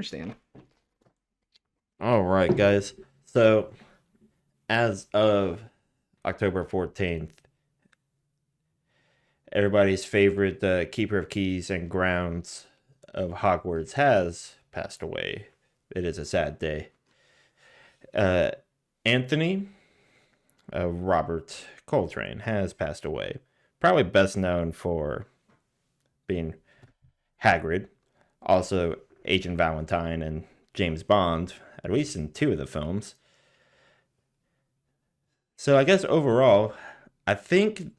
understand. All right, guys. So, as of October 14th, everybody's favorite Keeper of Keys and Grounds of Hogwarts has passed away. It is a sad day. Anthony Robert Coltrane has passed away. Probably best known for being Hagrid, also Agent Valentine and James Bond, at least in 2 of the films. So I guess overall, I think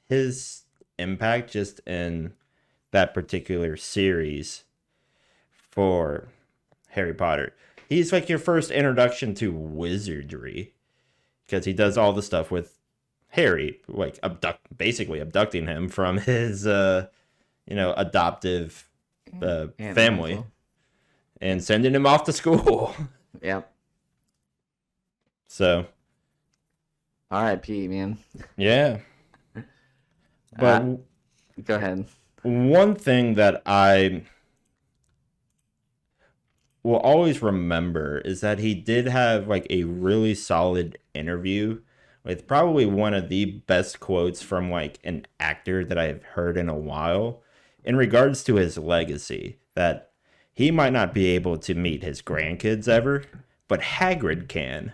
his impact just in that particular series for Harry Potter, he's like your first introduction to wizardry, because he does all the stuff with Harry, like basically abducting him from his adoptive family Uncle. and sending him off to school. Yep. So R.I.P. man. yeah, but Go ahead. one thing that I will always remember is that he did have like a really solid interview with probably one of the best quotes from like an actor that I've heard in a while in regards to his legacy, that he might not be able to meet his grandkids ever, but Hagrid can.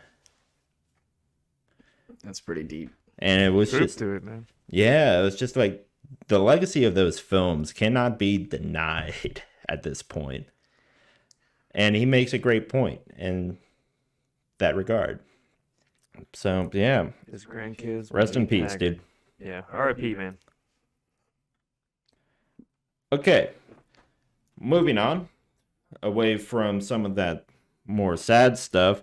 That's pretty deep. And it was Truth just, to it, man. yeah, it was just like the legacy of those films cannot be denied at this point. And he makes a great point in that regard. So, yeah. His grandkids. Rest in meet peace, Hagrid. dude. Yeah, R.I.P. man. Okay. Moving on. Away from some of that more sad stuff.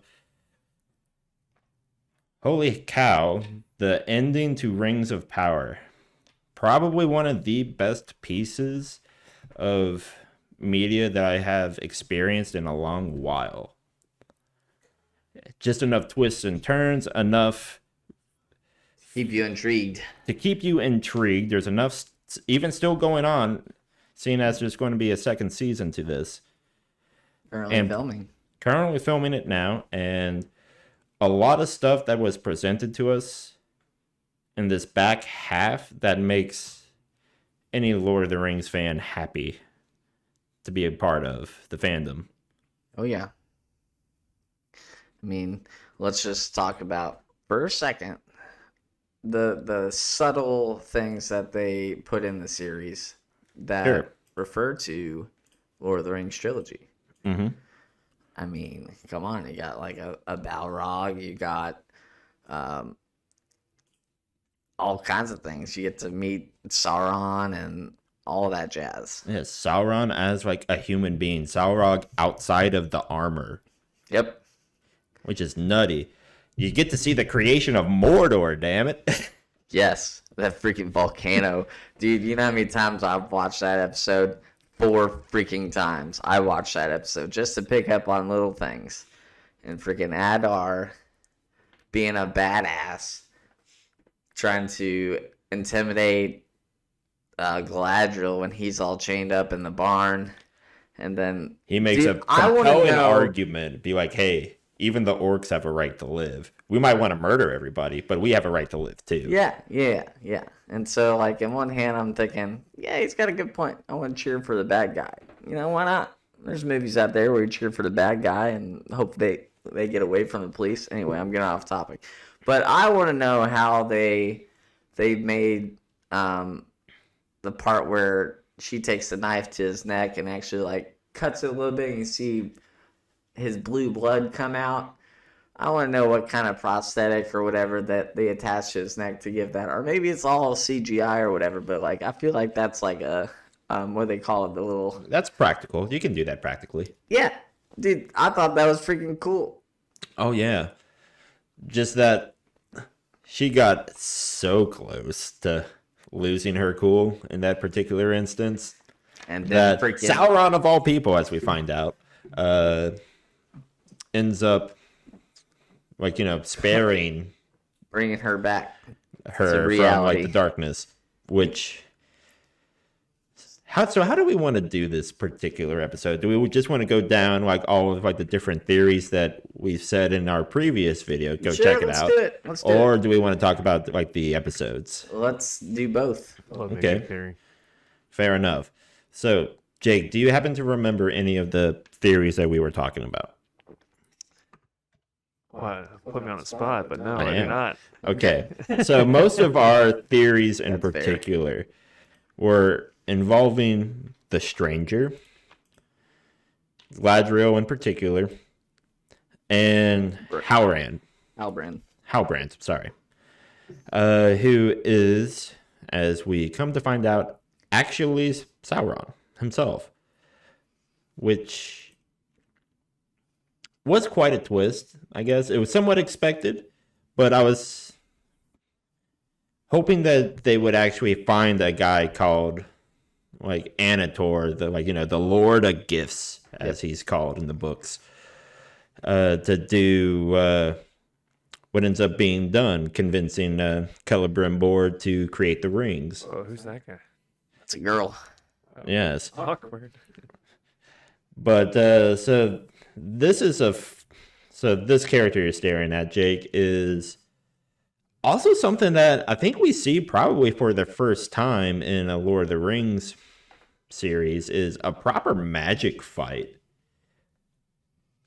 Holy cow. The ending to Rings of Power. Probably one of the best pieces of media that I have experienced in a long while. Just enough twists and turns, enough Keep you intrigued. to keep you intrigued. There's enough even still going on, seeing as there's going to be a second season to this. Currently filming it now, and a lot of stuff that was presented to us in this back half that makes any Lord of the Rings fan happy to be a part of the fandom. Oh yeah. I mean, let's just talk about for a second the subtle things that they put in the series that refer to Lord of the Rings trilogy. Mm-hmm. I mean, come on, you got like a Balrog, you got all kinds of things. You get to meet Sauron and all that jazz. Yeah, Sauron as like a human being. Sauron outside of the armor. Yep. Which is nutty. You get to see the creation of Mordor, damn it. Yes, that freaking volcano. Dude, you know how many times I've watched that episode? 4 freaking times. I watched that episode just to pick up on little things. And freaking Adar being a badass, trying to intimidate Galadriel when he's all chained up in the barn. And then he makes a compelling argument. Be like, hey, even the orcs have a right to live. We might want to murder everybody, but we have a right to live too. Yeah. And so, like, in one hand, I'm thinking, yeah, he's got a good point. I want to cheer for the bad guy. You know, why not? There's movies out there where you cheer for the bad guy and hope they get away from the police. Anyway, I'm getting off topic. But I want to know how they made the part where she takes the knife to his neck and actually, like, cuts it a little bit and you see his blue blood come out. I want to know what kind of prosthetic or whatever that they attach to his neck to give that, or maybe it's all CGI or whatever. But like, I feel like that's like a what do they call it? The little. That's practical. You can do that practically. Yeah, dude, I thought that was freaking cool. Oh yeah, just that she got so close to losing her cool in that particular instance, and then that Sauron of all people, as we find out, ends up. Like, you know, sparing... bringing her back her from, like, the darkness. Which How do we want to do this particular episode? Do we just want to go down like all of like the different theories that we've said in our previous video? Go Sure, check it let's out. do it. Let's do Or it. do we want to talk about like the episodes? Let's do both. I love Okay. music theory. Fair enough. So, Jake, do you happen to remember any of the theories that we were talking about? Well, put me on the spot, but no, I do am. not. Okay. So most of our theories in That's fair. particular were involving the Stranger, Gladriel in particular, and Halbrand. Halbrand. Sorry. Who is, as we come to find out, actually Sauron himself. Which was quite a twist, I guess. It was somewhat expected, but I was hoping that they would actually find a guy called like Anator, the Lord of Gifts, as he's called in the books, to do what ends up being done, convincing Celebrimbor to create the rings. Oh, who's that guy? It's a girl. Yes. Awkward. But so this character you're staring at, Jake, is also something that I think we see probably for the first time in a Lord of the Rings series, is a proper magic fight.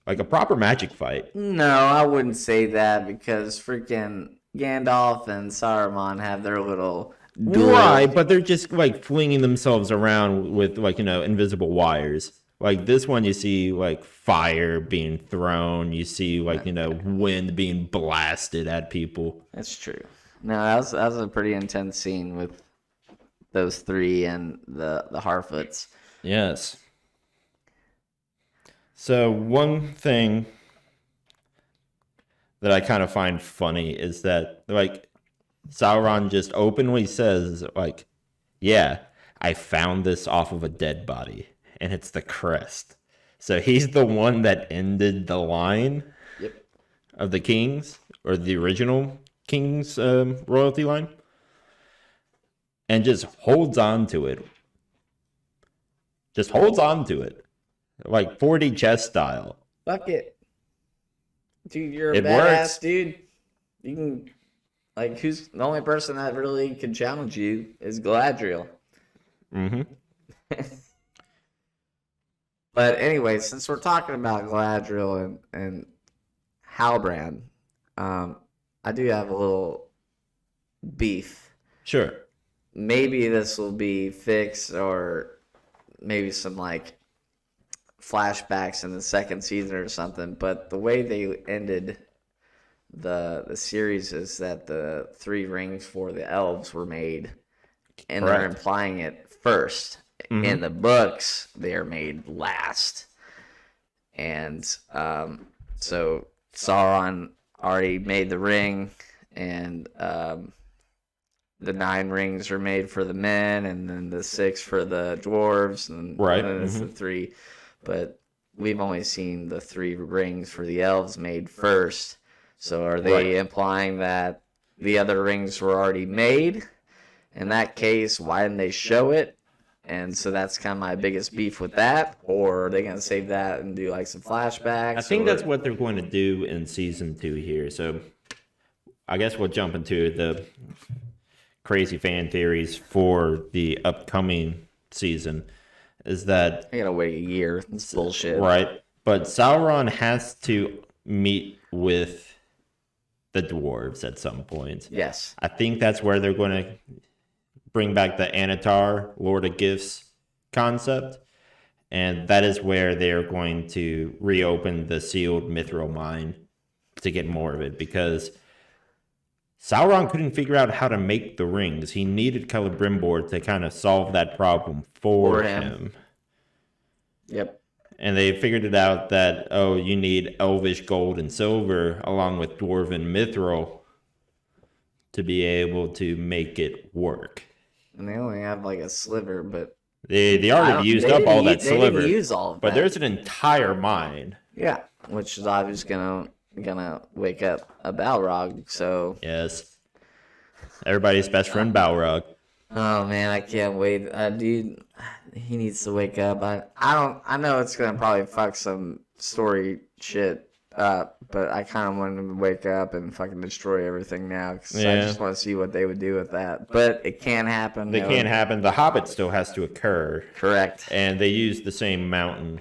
Like a proper magic fight. No, I wouldn't say that because freaking Gandalf and Saruman have their little duel. Right, but they're just like flinging themselves around with invisible wires. Like this one, you see like fire being thrown. You see wind being blasted at people. That's true. No, that was a pretty intense scene with those three and the Harfoots. Yes. So one thing that I kind of find funny is that like Sauron just openly says like, yeah, I found this off of a dead body and it's the crest. So he's the one that ended the line of the kings, or the original king's royalty line, and just holds on to it. Just holds on to it. Like 4D chess style. Fuck it. Dude, you're a It badass, works. dude. You can, like, who's the only person that really can challenge you is Galadriel. Mm-hmm. But anyway, since we're talking about Galadriel and Halbrand, I do have a little beef. Sure. Maybe this will be fixed, or maybe some like flashbacks in the second season or something. But the way they ended the series is that the three rings for the elves were made, and they're Correct. implying it first. Mhm. In the books, they are made last. And so Sauron already made the ring, and the 9 rings are made for the men, and then the 6 for the dwarves, and Right. then it's the 3. But we've only seen the 3 rings for the elves made first. So are they Right. implying that the other rings were already made? In that case, why didn't they show it? And so that's kind of my biggest beef with that. Or are they going to save that and do like some flashbacks? I think or- that's what they're going to do in season 2 here. So I guess we'll jump into the crazy fan theories for the upcoming season. Is that I gotta wait a year. It's bullshit. right? But Sauron has to meet with the dwarves at some point. Yes. I think that's where they're going to bring back the Anatar, Lord of Gifts concept. And that is where they're going to reopen the sealed mithril mine to get more of it. Because Sauron couldn't figure out how to make the rings. He needed Celebrimbor to kind of solve that problem for him. Yep. And they figured it out that, oh, you need elvish gold and silver along with dwarven mithril to be able to make it work. And they only have like a sliver, but They I already don't- used they up didn't all u- that they didn't sliver. use all of But that. there's an entire mine. Yeah, which is obviously gonna wake up a Balrog. So Yes. Everybody's best friend Balrog. oh man, I can't wait, dude. he needs to wake up. I know it's gonna probably fuck some story shit up, but I kind of want him to wake up and fucking destroy everything now because I just want to see what they would do with that. But it can't happen. It can't happen. The Hobbit still has to occur. Correct. And they use the same mountain.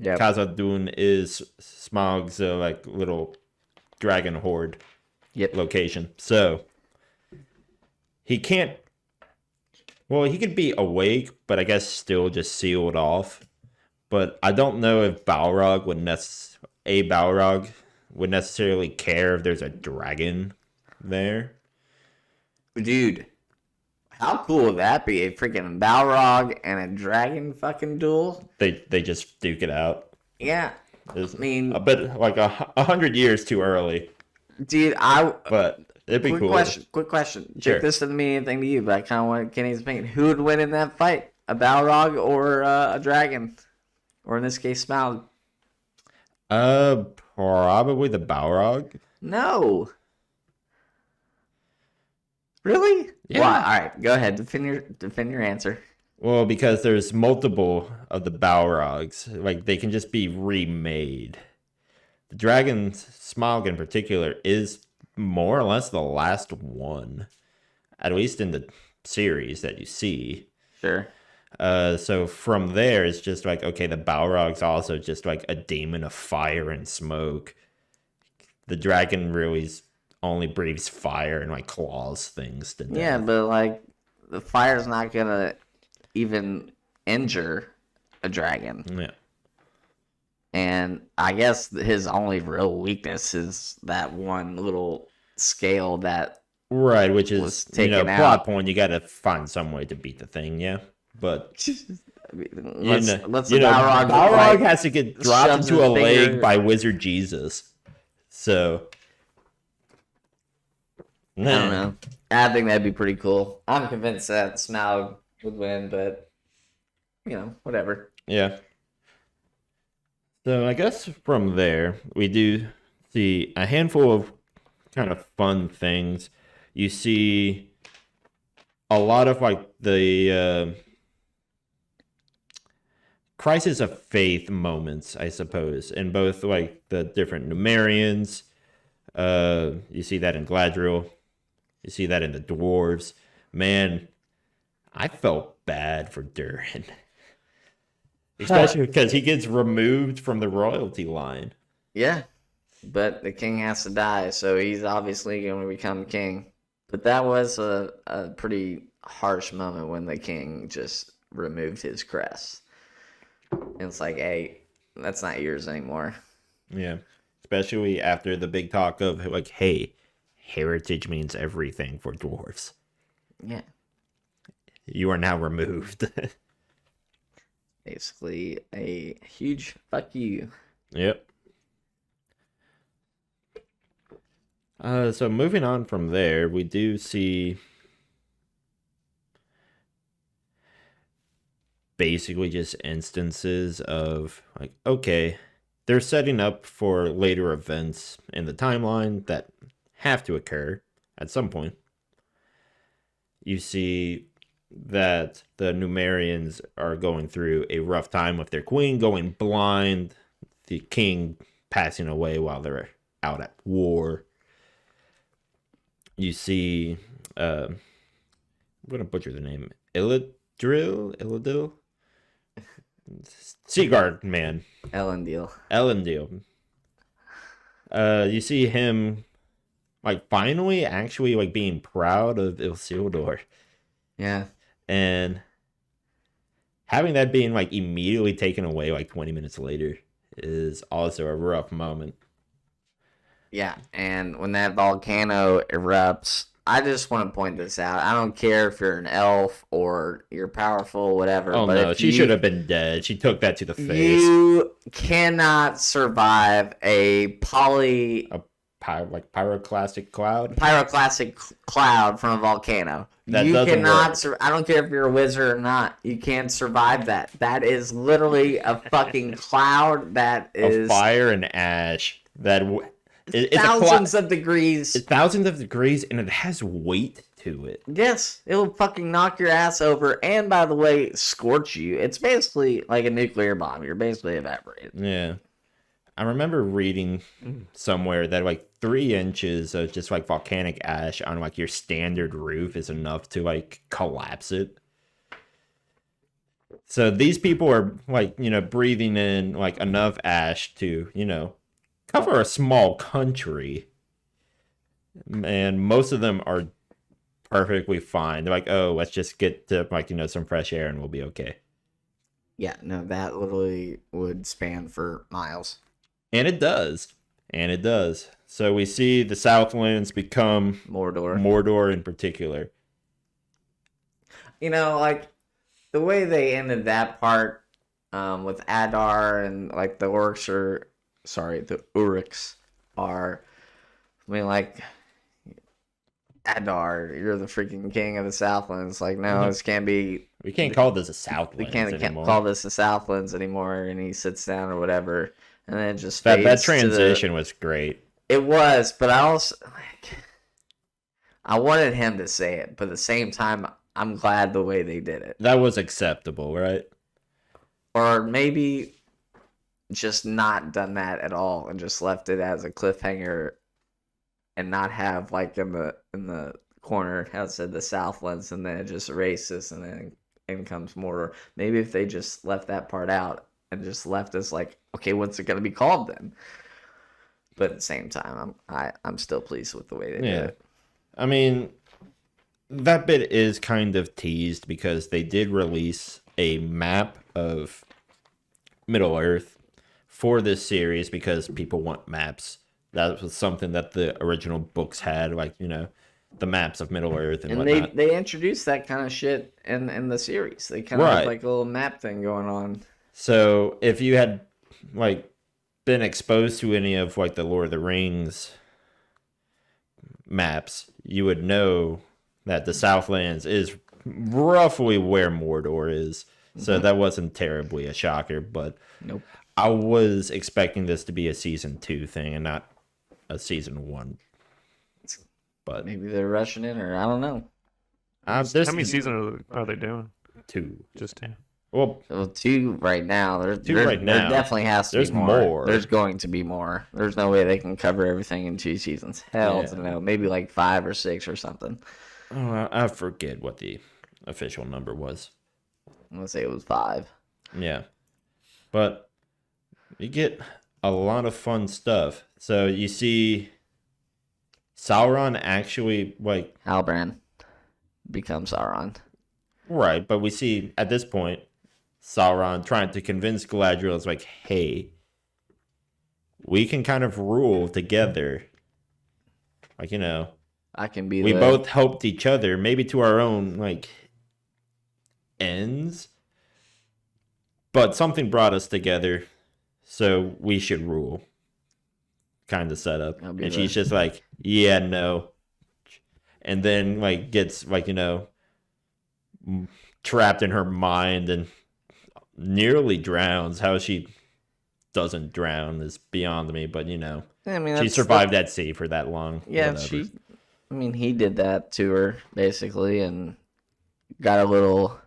Yep. Khazad-dûm is Smaug's like little dragon horde location. So he can't. Well, he could be awake, but I guess still just sealed off. But I don't know if Balrog would necessarily care if there's a dragon there. Dude, how cool would that be? A freaking Balrog and a dragon fucking duel? They just duke it out. Yeah. I mean, a bit like 100 years too early. Dude, but it'd be cool. Quick question. Sure. This doesn't mean anything to you, but I kind of want Kenny's opinion. Who would win in that fight? A Balrog or a dragon? Or in this case, Smaug? Probably the Balrog. No. Really? Yeah. Why? All right, go ahead. Defend your answer. Well, because there's multiple of the Balrogs. Like, they can just be remade. The dragon, Smaug in particular, is more or less the last one. At least in the series that you see. Sure. So from there, it's just like, okay, the Balrog's also just like a demon of fire and smoke. The dragon really only breathes fire and like claws things to death. Yeah, but like the fire's not gonna even injure a dragon. Yeah. And I guess his only real weakness is that one little scale that Right, which is, taken plot out. point. You got to find some way to beat the thing, yeah. But let's Balrog has to get dropped shoves into a his lake finger- by Wizard Jesus. So I don't know. I think that'd be pretty cool. I'm convinced that Smaug would win, but whatever. Yeah. So I guess from there we do see a handful of kind of fun things. You see a lot of like the crisis of faith moments, I suppose, in both like the different Numerians. You see that in Galadriel. You see that in the dwarves. Man, I felt bad for Durin. Especially because he gets removed from the royalty line. Yeah, but the king has to die, so he's obviously going to become king. But that was a pretty harsh moment when the king just removed his crest. And it's like, hey, that's not yours anymore. Yeah. Especially after the big talk of like, hey, heritage means everything for dwarves. Yeah. You are now removed. Basically a huge fuck you. Yep. So moving on from there, we do see basically just instances of like, okay, they're setting up for later events in the timeline that have to occur at some point. You see that the Numerians are going through a rough time with their queen going blind, the king passing away while they're out at war. You see, I'm going to butcher the name, Elendil? Seaguard man. Elendil. You see him, like, finally actually, like, being proud of Isildur. Yeah. And having that being, like, immediately taken away, like, 20 minutes later is also a rough moment. Yeah, and when that volcano erupts, I just want to point this out. I don't care if you're an elf or you're powerful, whatever. Oh, but no, if she should have been dead. She took that to the face. You cannot survive a Pyroclastic cloud? pyroclastic cloud from a volcano. That you doesn't cannot. work. I don't care if you're a wizard or not. You can't survive that. That is literally a fucking cloud that is Of fire and ash. It's thousands of degrees. It's thousands of degrees, and it has weight to it. Yes, it'll fucking knock your ass over, and by the way, scorch you. It's basically like a nuclear bomb. You're basically evaporated. Yeah. I remember reading somewhere that like 3 inches of just like volcanic ash on like your standard roof is enough to like collapse it. So these people are like, breathing in like enough ash to, cover a small country. And most of them are perfectly fine. They're like, oh, let's just get to like, some fresh air and we'll be okay. Yeah, no, that literally would span for miles. And it does. And it does. So we see the Southlands become Mordor in particular. Like the way they ended that part with Adar and like the Uruks are, like, Adar, you're the freaking king of the Southlands. Like, no, this can't be. We can't call this a Southlands. We can't call this the Southlands anymore. And he sits down or whatever. And then it just that fades transition was great. It was, but I also I wanted him to say it, but at the same time, I'm glad the way they did it. That was acceptable, right? Or maybe just not done that at all and just left it as a cliffhanger, and not have like in the corner how it said the Southlands, and then it just erases, and then in comes Mordor. Maybe if they just left that part out and just left us like, okay, what's it gonna be called then? But at the same time, I'm still pleased with the way they did it. I mean, that bit is kind of teased because they did release a map of Middle Earth for this series because people want maps. That was something that the original books had, like, the maps of Middle Earth and whatnot. They introduced that kind of shit in the series. They kind of had like a little map thing going on. So if you had like been exposed to any of like the Lord of the Rings maps, you would know that the Southlands is roughly where Mordor is. So that wasn't terribly a shocker, but nope. I was expecting this to be a season 2 thing and not a season 1. But maybe they're rushing it, or I don't know. How many seasons are they doing? 2. Just 2. Well, 2 right now. There definitely has to be more. There's going to be more. There's no way they can cover everything in 2 seasons. Hell to no. Maybe like 5 or 6 or something. Oh, I forget what the official number was. I'm going to say it was 5. Yeah. But you get a lot of fun stuff. So you see Sauron actually, like... Halbrand becomes Sauron. Right, but we see, at this point, Sauron trying to convince Galadriel is like, hey, we can kind of rule together. Like, I can be we both helped each other, maybe to our own, like, ends. But something brought us together, so we should rule. Kind of setup. And she's just like, yeah, no. And then, like, gets, like, trapped in her mind and nearly drowns. How she doesn't drown is beyond me, but I mean, she survived that sea for that long. Yeah, he did that to her basically, and got a little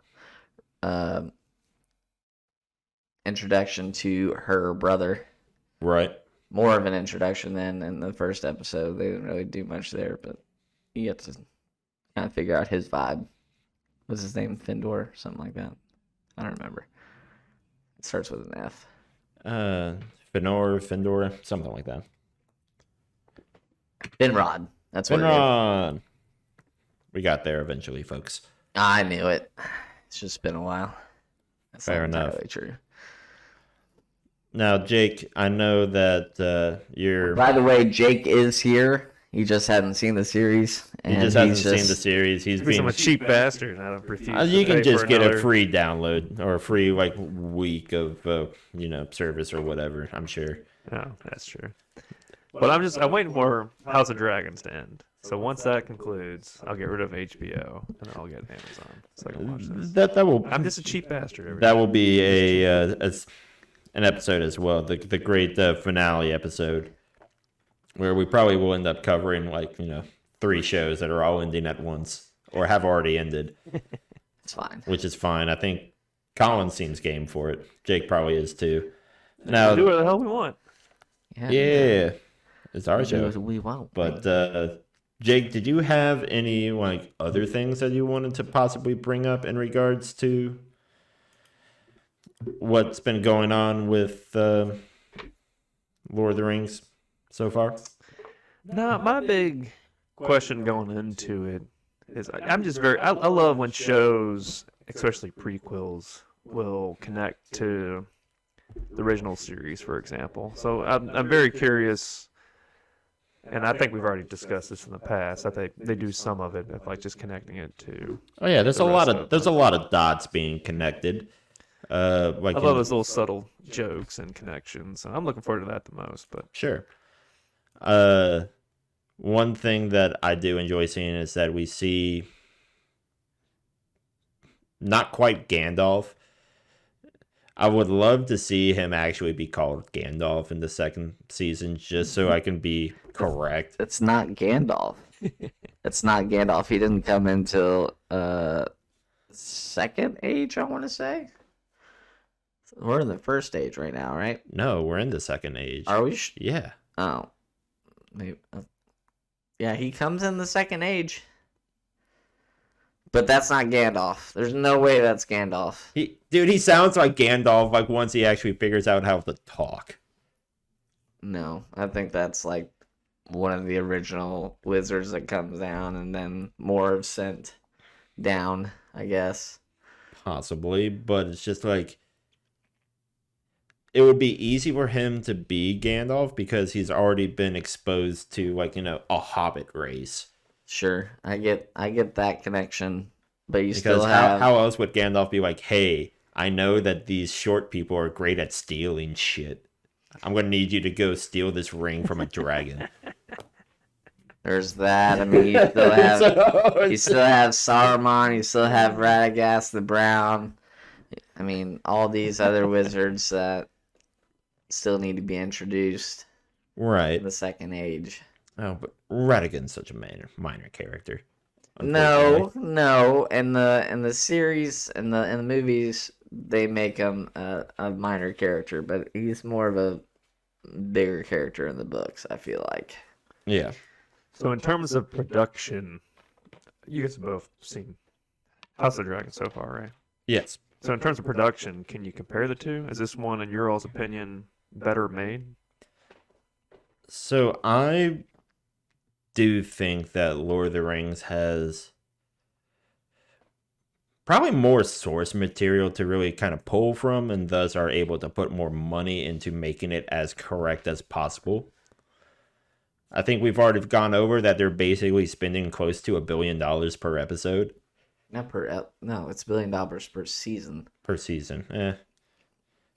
introduction to her brother. Right. More of an introduction than in the first episode. They didn't really do much there, but you get to kind of figure out his vibe. What's his name? Findor? Something like that. I don't remember. It starts with an F. Findor, something like that. Finrod. That's what Finrod. We got there eventually, folks. I knew it. It's just been a while. That's Fair not enough. entirely true. Now, Jake, I know that you're... By the way, Jake is here. He just hasn't seen the series. He just hasn't seen the series. He's being a cheap bastard. I refuse you can just get a free download or a free week of service or whatever. I'm sure. Yeah, that's true. But I'm waiting for House of Dragons to end. So once that concludes, I'll get rid of HBO and then I'll get Amazon so I can watch this. That will. I'm just a cheap bastard. That will be an episode as well. The great finale episode, where we probably will end up covering 3 shows that are all ending at once or have already ended, It's fine. which is fine. I think Colin seems game for it. Jake probably is too. We Now, do whatever the hell we want. yeah, it's our We do show. what we want. But Jake, did you have any like other things that you wanted to possibly bring up in regards to what's been going on with Lord of the Rings so far? No, my big question going into it is I'm just I love when shows, especially prequels, will connect to the original series, for example. So I'm very curious, and I think we've already discussed this in the past. I think they do some of it, but like just connecting it to. Oh yeah, there's The a lot rest of of there's a lot of dots being connected. Like I love those little subtle jokes and connections, and I'm looking forward to that the most. But sure. One thing that I do enjoy seeing is that we see not quite Gandalf. I would love to see him actually be called Gandalf in the second season, just so I can be correct. It's not Gandalf. It's not Gandalf. He didn't come until second age, I want to say. We're in the first age right now, right? No, we're in the second age. Are we? Yeah. Oh, maybe. Yeah, he comes in the second age. But that's not Gandalf. There's no way that's Gandalf. He sounds like Gandalf like once he actually figures out how to talk. No, I think that's like one of the original wizards that comes down and then more sent down, I guess. Possibly, but it's just like it would be easy for him to be Gandalf because he's already been exposed to like, a hobbit race. Sure, I get that connection, but you Because still have how else would Gandalf be like, hey, I know that these short people are great at stealing shit. I'm going to need you to go steal this ring from a dragon. There's that. I mean, you still have Saruman, you still have Radagast the Brown. I mean, all these other wizards that still need to be introduced Right. in the second age. Oh, but Radigan's such a minor character. No. In the series, in the movies, they make him a minor character, but he's more of a bigger character in the books, I feel like. Yeah. so in terms of production, you guys have both seen House of the Dragon so far, right? Yes. So in terms of production, can you compare the two? Is this one, in your all's opinion, better made? So I do think that Lord of the Rings has probably more source material to really kind of pull from, and thus are able to put more money into making it as correct as possible. I think we've already gone over that they're basically spending close to $1 billion per episode. Not no, it's $1 billion per season. Per season.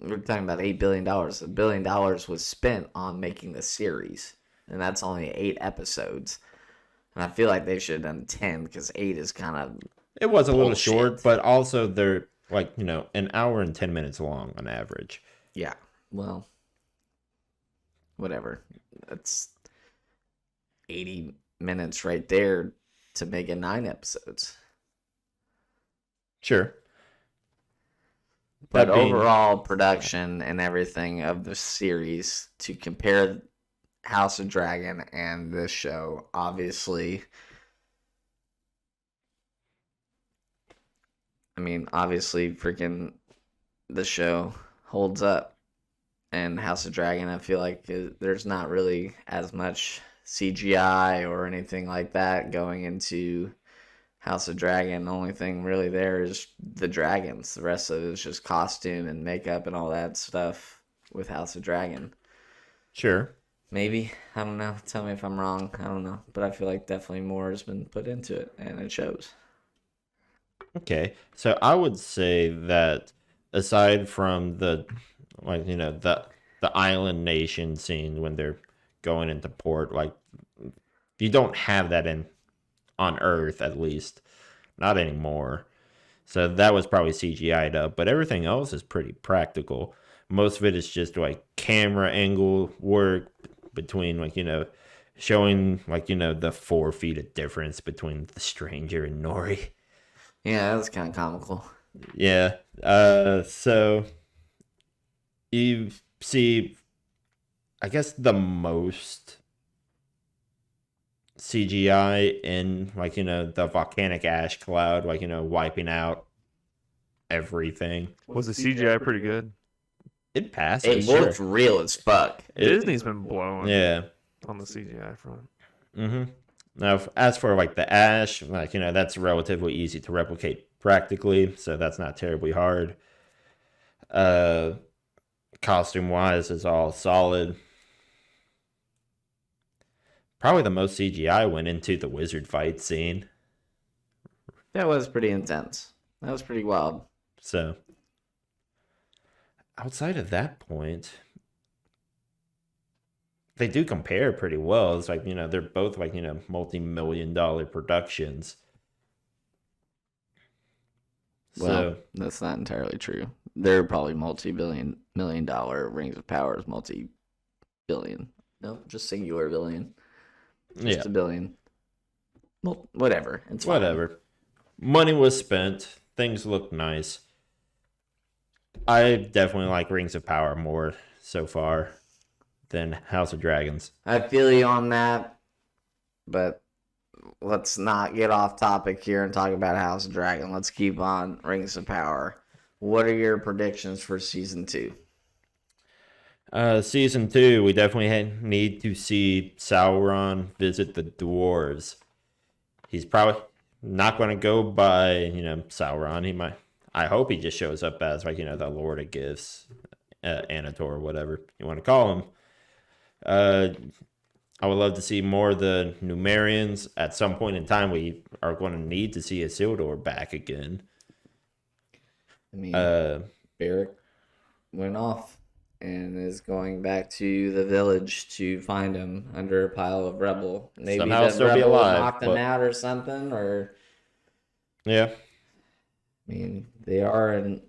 We're talking about $8 billion. $1 billion was spent on making the series, and that's only 8 episodes. And I feel like they should have done 10 because 8 is kind of It was a little bullshit. short, but also they're like, an hour and 10 minutes long on average. Yeah. Well, whatever. That's 80 minutes right there to make it 9 episodes. Sure. But That being- overall production and everything of the series, to compare House of Dragon and this show, obviously, freaking the show holds up. And House of Dragon, I feel like there's not really as much CGI or anything like that going into House of Dragon. The only thing really there is the dragons. The rest of it is just costume and makeup and all that stuff with House of Dragon. Sure. Maybe. I don't know. Tell me if I'm wrong. I don't know. But I feel like definitely more has been put into it, and it shows. Okay. So I would say that aside from the island nation scene when they're going into port, like you don't have that on Earth, at least not anymore. So that was probably CGI'd up, but everything else is pretty practical. Most of it is just like camera angle work between showing like, the 4 feet of difference between the stranger and Nori. Yeah, that was kind of comical. Yeah. So you see, I guess the most CGI in like, the volcanic ash cloud, like, wiping out everything. Was the CGI pretty good? It passes, It sure. looked real as fuck. Disney's been blowing Yeah. on the CGI front. Mm-hmm. Now, as for like the ash, like, that's relatively easy to replicate practically, so that's not terribly hard. Costume wise is all solid. Probably the most CGI went into the wizard fight scene. That was pretty intense. That was pretty wild. So outside of that point, they do compare pretty well. It's like, they're both like, multi-million-dollar productions. Well, that's not entirely true. They're probably multi-million dollar. Rings of Power is multi-billion. No, just singular billion. Just a billion. Well, whatever. It's fine. Whatever. Money was spent. Things look nice. I definitely like Rings of Power more so far than House of Dragons. I feel you on that, but let's not get off topic here and talk about House of Dragon. Let's keep on Rings of Power. What are your predictions for season 2? Season 2, we definitely need to see Sauron visit the dwarves. He's probably not going to go by, Sauron. He might. I hope he just shows up as like, the Lord of Gifts, Anator, whatever you want to call him. I would love to see more of the Numerians. At some point in time, we are going to need to see Isildur back again. I mean, Beric went off and is going back to the village to find him under a pile of rubble. Maybe Somehow the still be rebel alive, knocked him but- out or something. Or Yeah. I mean, they are in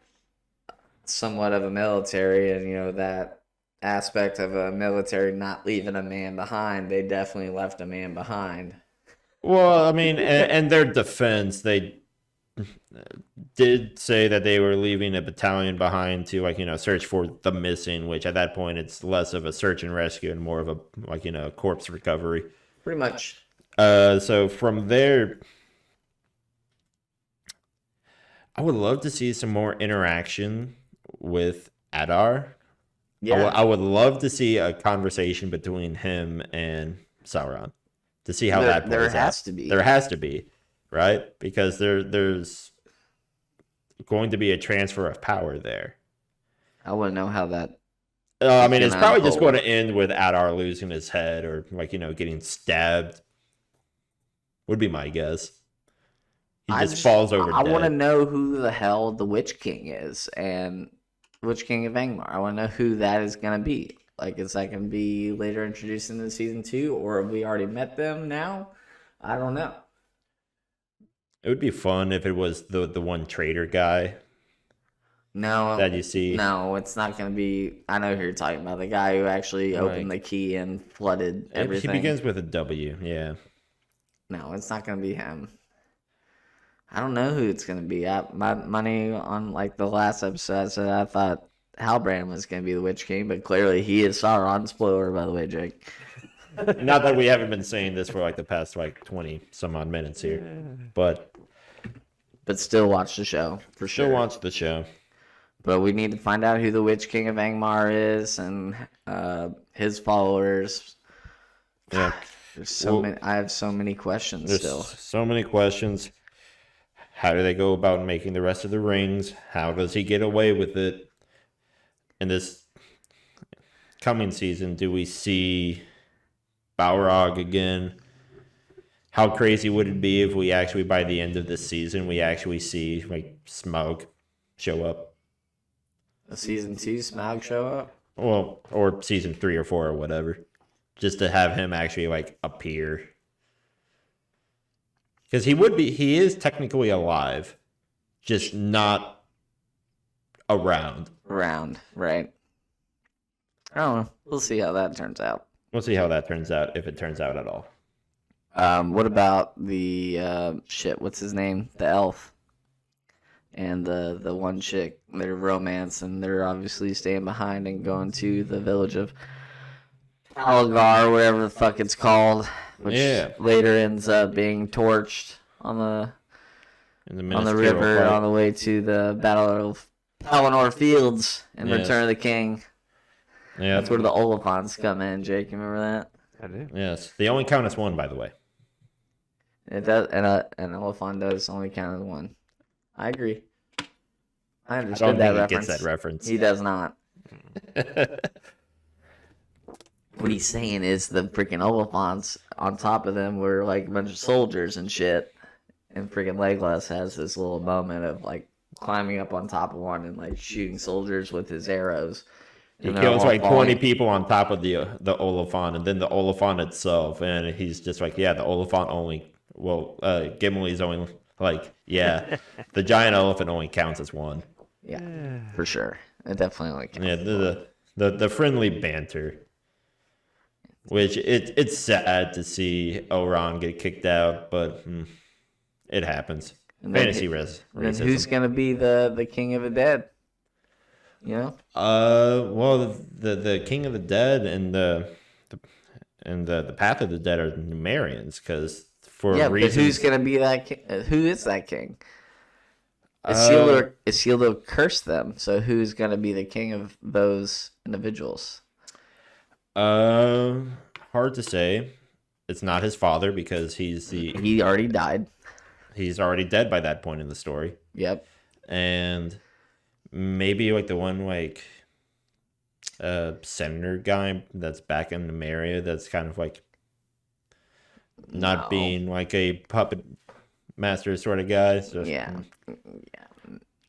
somewhat of a military, and that aspect of a military not leaving a man behind. They definitely left a man behind. Well, I mean, and their defense, they did say that they were leaving a battalion behind to, like, search for the missing, which at that point it's less of a search and rescue and more of a, like, corpse recovery. Pretty much. So from there, I would love to see some more interaction with Adar. Yeah. I would love to see a conversation between him and Sauron to see how that plays There out. has to be. There has to be, right? Because there's going to be a transfer of power there. I want to know how that. I mean, it's Can probably just unfold. going to end with Adar losing his head or, like, getting stabbed. Would be my guess. He just falls over I dead. want to know who the hell the Witch King is and Witch King of Angmar. I want to know who that is going to be. Like, is that going to be later introduced into season 2, or have we already met them now? I don't know. It would be fun if it was the one traitor guy No, that you see. No, it's not going to be. I know who you're talking about. The guy who actually opened the key and flooded everything. He begins with a W, yeah. No, it's not going to be him. I don't know who it's going to be. My money on, like, the last episode, I said I thought Halbrand was going to be the Witch King, but clearly he is Sauron. Spoiler, by the way, Jake. Not that we haven't been saying this for, like, the past, like, 20 some odd minutes here. But still watch the show, for sure. still watch the show. But we need to find out who the Witch King of Angmar is and his followers. Yeah. There's so many. I have so many questions There's still. so many questions. How do they go about making the rest of the rings? How does he get away with it? In this coming season, do we see Balrog again? How crazy would it be if we actually, by the end of this season, we actually see, like, Smaug show up? A season 2 Smaug show up? Well, or season 3 or 4 or whatever. Just to have him actually, like, appear. Because he is technically alive, just not around. Right. I don't know. We'll see how that turns out. We'll see how that turns out, if it turns out at all. What about the what's his name? The elf and the one chick. Their romance, and they're obviously staying behind and going to the village of Algar, whatever the fuck it's called, which later ends up being torched on the river on the way to the Battle of Pelennor Fields in Return of the King. Yeah, that's where the Oliphants come in. Jake, you remember that? I do. Yes, they only count as one, by the way. It does, and an elephant does only count as one. I agree. I understood that reference. He gets that reference. He does not. What he's saying is the freaking Oliphants on top of them were like a bunch of soldiers and shit. And freaking Legolas has this little moment of like climbing up on top of one and like shooting soldiers with his arrows. He kills like 20 people on top of the Oliphant, and then the Oliphant itself, and he's just like, yeah, the Oliphant only. Well, Gimli's only like, yeah, the giant elephant only counts as one. Yeah, for sure. It definitely only counts. Yeah, the friendly banter. Which it's sad to see Elrond get kicked out, but it happens. Fantasy racism. And who's gonna be the king of the dead? You know? Well, the king of the dead and the path of the dead are Numerians, because for reasons. But who's gonna be that king? Who is that king? Isildur cursed them, so who's gonna be the king of those individuals? Hard to say. It's not his father, because he already died. He's already dead by that point in the story. Yep. And maybe like the one like senator guy that's back in Numeria, that's kind of like not being like a puppet master sort of guy. So. Yeah.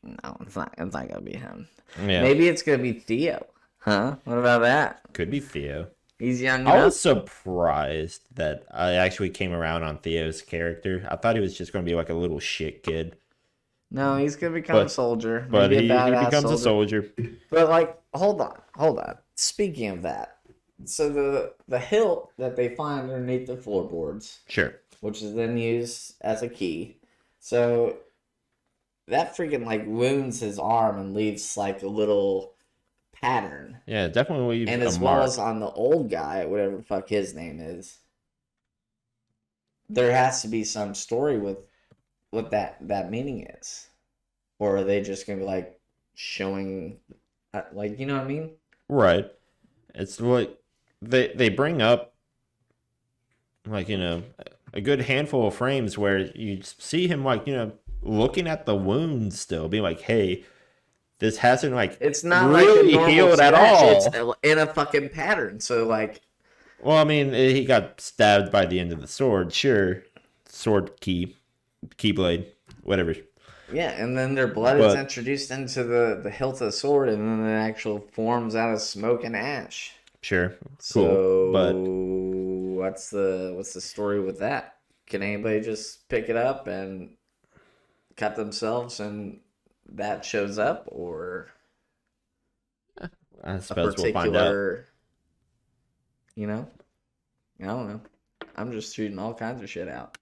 No, it's not gonna be him. Yeah. Maybe it's gonna be Theo. Huh? What about that? Could be Theo. He's young enough. I was surprised that I actually came around on Theo's character. I thought he was just going to be like a little shit kid. No, he's going to become a soldier. But he becomes a soldier. But like, hold on. Speaking of that, so the hilt that they find underneath the floorboards, sure, which is then used as a key. So that freaking like wounds his arm and leaves like a little pattern. Yeah, definitely leaves and as well as on the old guy, whatever the fuck his name is, there has to be some story with what that meaning is. Or are they just gonna be like showing, like, you know what I mean? Right. It's what they bring up, like, you know, a good handful of frames where you see him, like, you know, looking at the wound still, being like, hey, this hasn't, like, it's not really like healed at all. It's in a fucking pattern. So, like, well, I mean, he got stabbed by the end of the sword. Sure, sword keyblade, whatever. Yeah, and then their blood is introduced into the hilt of the sword, and then it actually forms out of smoke and ash. Sure, cool. So, but what's the story with that? Can anybody just pick it up and cut themselves and that shows up, or I suppose we'll find out. You know, I don't know. I'm just shooting all kinds of shit out.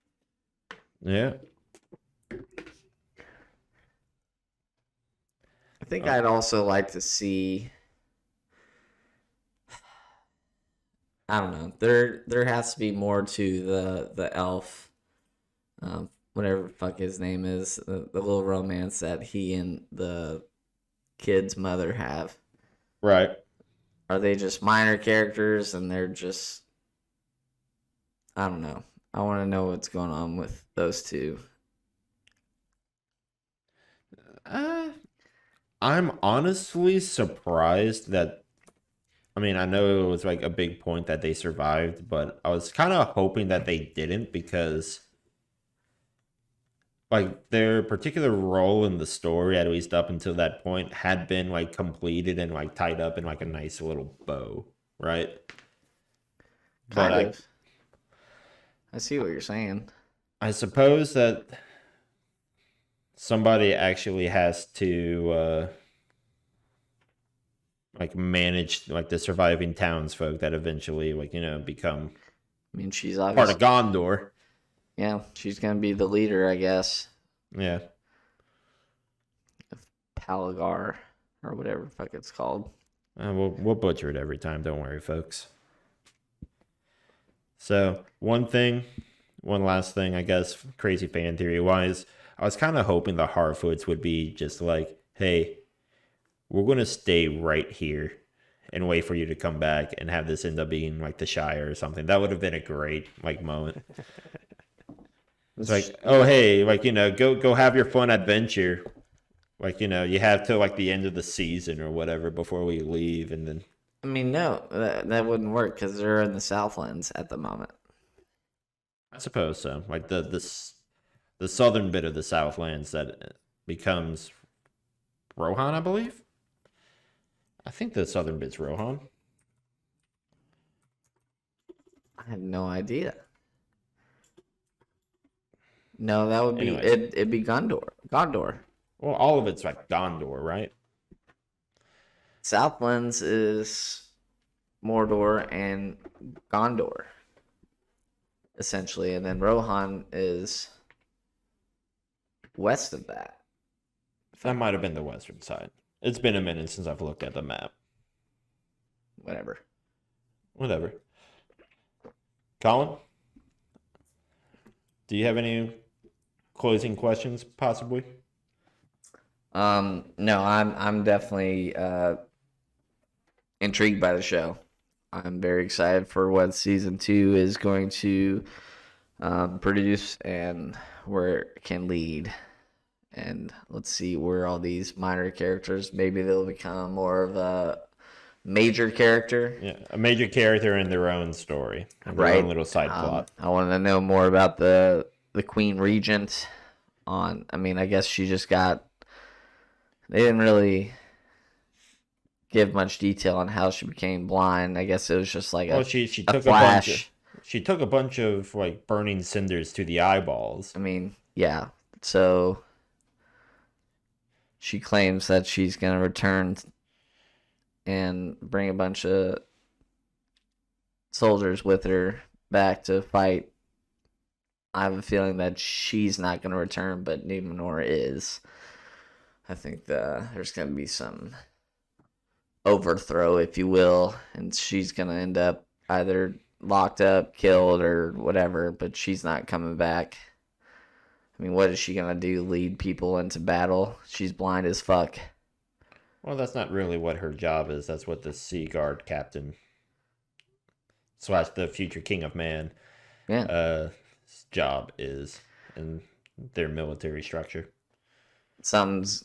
Yeah. I think I'd also like to see. I don't know. There has to be more to the elf, whatever the fuck his name is, the little romance that he and the kid's mother have. Right. Are they just minor characters and they're just, I don't know. I want to know what's going on with those two. I'm honestly surprised that, I mean, I know it was like a big point that they survived, but I was kind of hoping that they didn't, because like their particular role in the story, at least up until that point, had been like completed and like tied up in like a nice little bow, right? But I see what you're saying. I suppose that somebody actually has to like manage like the surviving townsfolk that eventually like become I mean, she's part obviously, of Gondor. yeah, she's gonna be the leader, I guess. Yeah. Palagar or whatever the fuck it's called. We'll butcher it every time. Don't worry, folks. So one last thing, I guess, crazy fan theory wise, I was kind of hoping the Harfoots would be just like, hey, we're gonna stay right here and wait for you to come back and have this end up being like the Shire or something. That would have been a great like moment. It's like, oh hey, like go have your fun adventure. Like you have till like the end of the season or whatever before we leave, and then. I mean, no, that wouldn't work because they're in the Southlands at the moment. I suppose so. Like the southern bit of the Southlands that becomes Rohan, I believe. I think the southern bit's Rohan. I have no idea. No, that would be Anyways. it'd be Gondor. Well, all of it's like Gondor, right? Southlands is Mordor and Gondor, essentially, and then Rohan is west of that. That might have been the western side. It's been a minute since I've looked at the map. Whatever. Colin, do you have any closing questions, possibly? No, I'm definitely intrigued by the show. I'm very excited for what season 2 is going to produce and where it can lead. And let's see where all these minor characters, maybe they'll become more of a major character. Yeah, a major character in their own story, their own little side plot. I want to know more about the Queen Regent. I guess she just got. They didn't really give much detail on how she became blind. I guess it was just like she a took flash. She took a bunch of like burning cinders to the eyeballs. I mean, yeah. So she claims that she's gonna return and bring a bunch of soldiers with her back to fight. I have a feeling that she's not gonna return, but Numenor is. I think there's going to be some overthrow, if you will, and she's going to end up either locked up, killed, or whatever, but she's not coming back. I mean, what is she going to do? Lead people into battle? She's blind as fuck. Well, that's not really what her job is. That's what the Sea Guard captain / the future King of Man job is in their military structure. Something's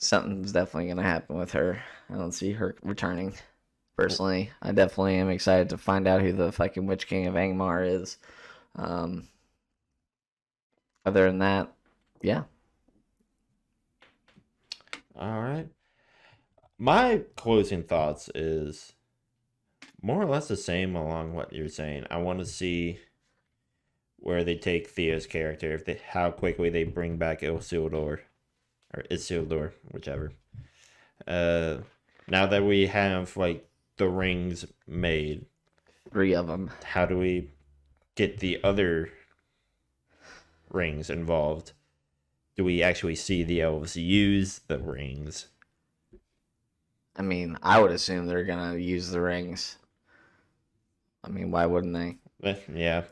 definitely gonna happen with her. I don't see her returning. Personally, I definitely am excited to find out who the fucking Witch King of Angmar is. Other than that, yeah. All right. My closing thoughts is more or less the same along what you're saying. I want to see where they take Theo's character, how quickly they bring back Isildur. Or Isildur, whichever. Now that we have like the rings made, 3 of them. how do we get the other rings involved? Do we actually see the elves use the rings? I mean, I would assume they're gonna use the rings. I mean, why wouldn't they? Yeah,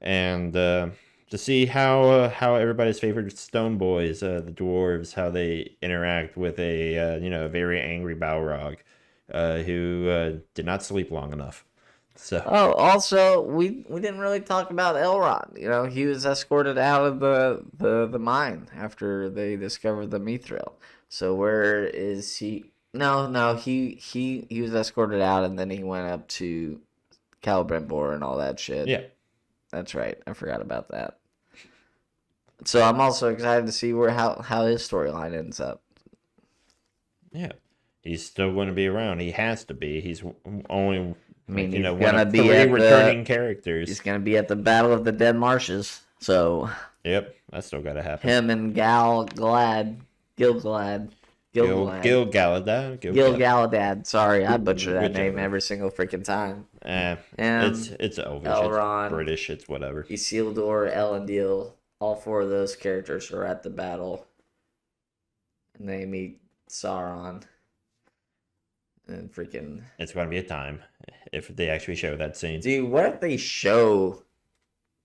and to see how everybody's favorite stone boys, the dwarves, how they interact with a very angry Balrog, who did not sleep long enough. So. Oh, also, we didn't really talk about Elrond. He was escorted out of the mine after they discovered the mithril. So where is he? No, he was escorted out, and then he went up to Celebrimbor and all that shit. Yeah, that's right. I forgot about that. So I'm also excited to see how his storyline ends up. Yeah, he's still going to be around. He has to be. He's only. I mean, he's one of 3 returning characters. He's going to be at the Battle of the Dead Marshes. So. Yep, that's still got to happen. Him and Gilgalad. Gil Galladad. Gil Galladad. Sorry, I butcher that name Whichever. every single freaking time. And it's Elvish. Elrond, It's British. It's whatever. Isildur, Elendil. All 4 of those characters are at the battle. And they meet Sauron. And freaking... It's going to be a time if they actually show that scene. Dude, what if they show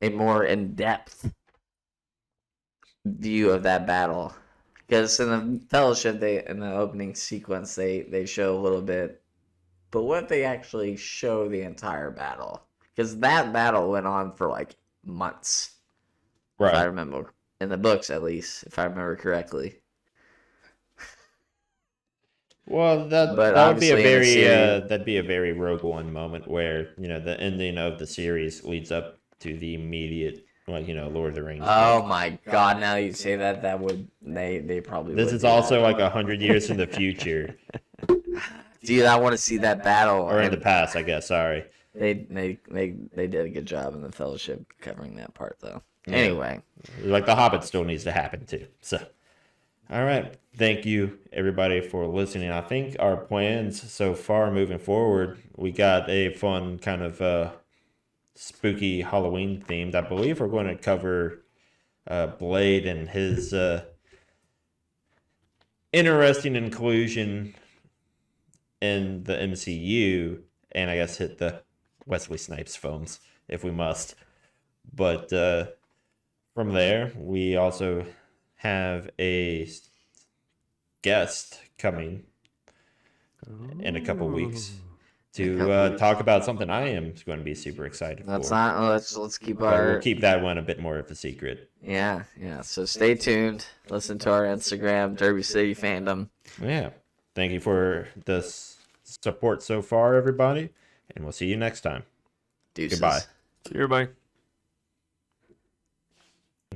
a more in-depth view of that battle? Because in the Fellowship, in the opening sequence, they show a little bit. But what if they actually show the entire battle? Because that battle went on for like months. Right. If I remember. In the books, at least, if I remember correctly. Well, that would be that'd be a very Rogue One moment where, you know, the ending of the series leads up to the immediate, like, you know, Lord of the Rings. Oh my God! Now you say that, that would they probably. This would is do also that. like 100 years in the future, Dude, I want to see that battle. or in the past, I guess. Sorry. They did a good job in the Fellowship covering that part, though. Yeah. Anyway, Like the Hobbit still needs to happen too. So, all right. Thank you everybody for listening. I think our plans so far moving forward, we got a fun kind of spooky Halloween themed. I believe we're going to cover Blade and his interesting inclusion in the MCU, and I guess hit the Wesley Snipes films if we must. But from there, we also have a guest coming in a couple weeks to talk about something I am going to be super excited for. let's keep But our we'll keep that one a bit more of a secret. yeah. So stay tuned. Listen to our Instagram, Derby City Fandom. Yeah. Thank you for this support so far, everybody, and we'll see you next time. Deuces. Goodbye. See you, everybody.